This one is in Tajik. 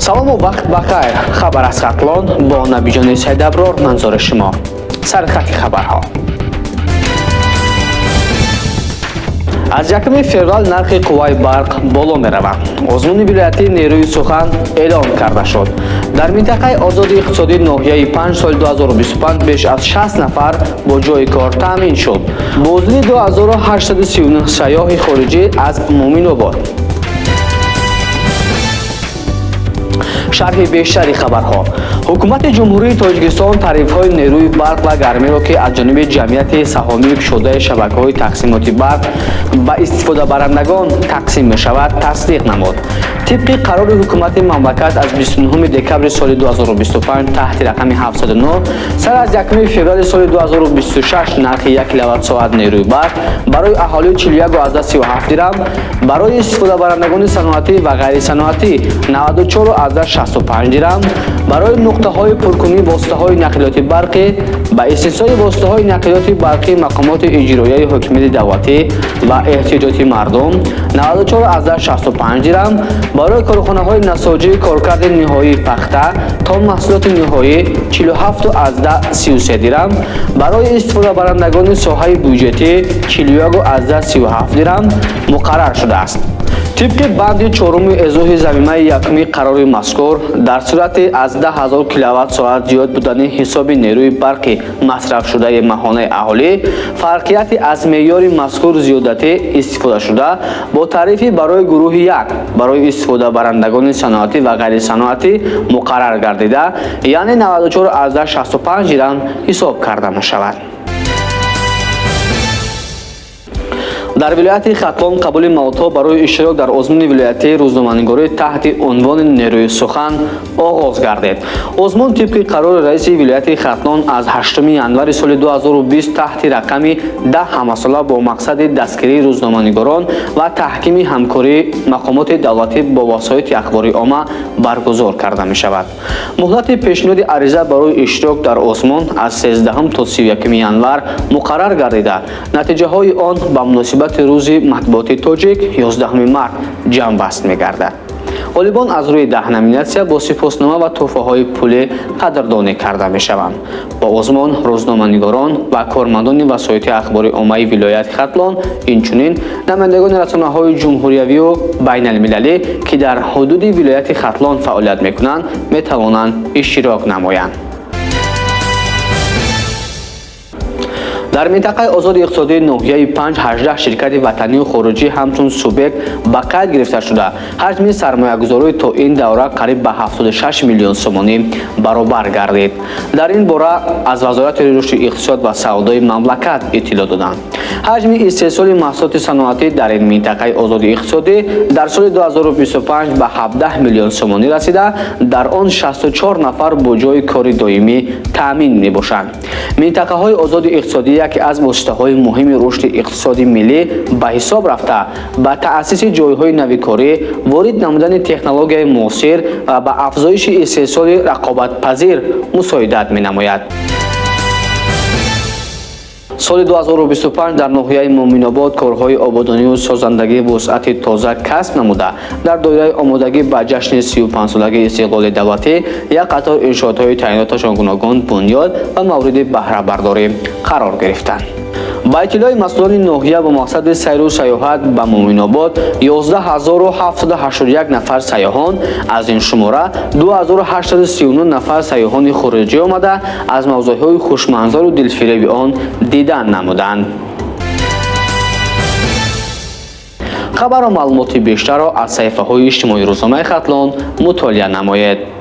салому вақт бахайр. Хабар аз Хатлон бо Набиҷони Сайдаброр манзури шумо. Сархати хабарҳо. аз 1 феврал нархи қувваи барқ боло меравад. озмуни вилоятии нерӯи сухан эълон карда шуд. дар минтақаи озоди иқтисодии ноҳияи 5 соли 2025 беш аз 60 нафар бо ҷойи кор таъмин шуд. боздиди 2839 сайёҳи хориҷӣ аз Муъминобод. шарҳи бештари хабарҳо. ҳукумати ҷумҳурии Тоҷикистон тарифҳои нерӯи барқ ва гармиро ки аз ҷониби ҷамъияти саҳомӣ кушодаи шабакаҳои тақсимоти барқ ба истифодабарандагон тақсим мешавад тасдиқ намуд. тибқи қарори ҳукумати мамлакат аз 29 декабри соли 2025 таҳти рақами 709 сар аз 1 феврали соли 2026 нархи 1 киловатт-соат нерӯи барқ барои аҳолии 41,37 дирам, барои истифодабарандагони саноатӣ ва ғайрисаноатӣ 94,65 дирам, барои нуқтаҳои пуркунии воситаҳои нақлиёти барқӣ ба истиснои воситаҳои нақлиёти барқии мақомоти иҷроияи ҳокимияти давлатӣ ва эҳтиёҷоти мардум 94,65 дирам, барои корхонаҳои насоҷии коркарди ниҳоии пахта то маҳсулоти ниҳоӣ 47,33 дирам, барои истифодабарандагони соҳаи бюҷетӣ 41,37 дирам муқаррар шудааст. тибқи банди 4 эзоҳи заминаи 1 қарори мазкур дар сурати аз 10,000 киловатт-соат зиёд будани ҳисоби нерӯи барқи масрафшудаи маҳонаи аҳолӣ фарқияти аз меъёри мазкур зиёдатӣ истифодашуда бо тарифи барои гурӯҳи 1 барои истифодабарандагони саноатӣ ва ғайрисаноатӣ муқаррар гардида яъне 94,65 дирам ҳисоб карда мешавад. дар вилояти Хатлон қабули маводҳо барои иштирок дар озмуни вилоятии рӯзноманигорӣ таҳти унвони нерӯи сухан оғоз гардид. озмун тибқи қарори раиси вилояти Хатлон аз 8 январи соли 2020 таҳти рақами 10 ҳамасола бо мақсади дастгирии рӯзноманигорон ва таҳкими ҳамкории мақомоти давлатӣ бо васоити ахбори omma баргузор карда мешавад. муҳлати пешниҳоди ариза барои иштирок дар озмун аз 13 то 31 январ муқаррар гардида натиҷаҳои он ба муносибати рӯзи матбуоти тоҷик 11 март ҷамъбаст мегардад. ғолибон аз рӯи 10 номинатсия бо сипоснома ва тӯҳфаҳои пулӣ қадрдонӣ карда мешаванд. ба озмон рӯзноманигорон ва кормандони васоити ахбори ommaи вилояти Хатлон инчунин намояндагони расонаҳои ҷумҳуриявию байналмилалӣ ки дар ҳудуди вилояти Хатлон фаъолият мекунанд метавонанд иштирок намоянд. дар минтақаи озоди иқтисодии ноҳияи 5-18 ширкати ватанию хориҷӣ ҳамчун субъект ба қайд гирифта шуда ҳаҷми сармоягузорӣ то ин давра қариб ба 76 миллион сомонӣ баробар гардид. дар ин бора аз вазорати рушди иқтисод ва савдои мамлакат иттилоъ доданд. ҳаҷми истеҳсоли маҳсулоти саноатӣ дар ин минтақаи озоди иқтисодӣ дар соли 2025 ба 17 миллион сомонӣ расида, дар он 64 нафар бо ҷойи кори доимӣ таъмин мебошанд. минтақаҳои озоди иқтисодӣ яке аз воситаҳои муҳими рушди иқтисоди миллӣ ба ҳисоб рафта ба таъсиси ҷойҳои навикорӣ, ворид намудани технологияи муосир ва ба афзоиши истеҳсоли рақобатпазир мусоидат менамояд. соли 2025 дар ноҳияи Муъминобод корҳои ободонию созандагии вусъати тоза касб намуда дар доираи омодагӣ ба ҷашни 35-солагии истиқлоли давлатӣ як қатор иншоотҳои таъйиноташон гуногун бунёд ва мавриди баҳрабардорӣ қарор гирифтанд. ба иттилои масъулони ноҳия бо мақсади сайру сайёҳат ба Муъминобод 11781 нафар сайёҳон, аз ин шумора 2839 нафар сайёҳони хориҷӣ омада аз мавзӯъҳои хушманзару дилфиреби он дидан намуданд. хабару маълумоти бештарро аз саҳифаҳои иҷтимоии рӯзномаи Хатлон мутолиа намоед.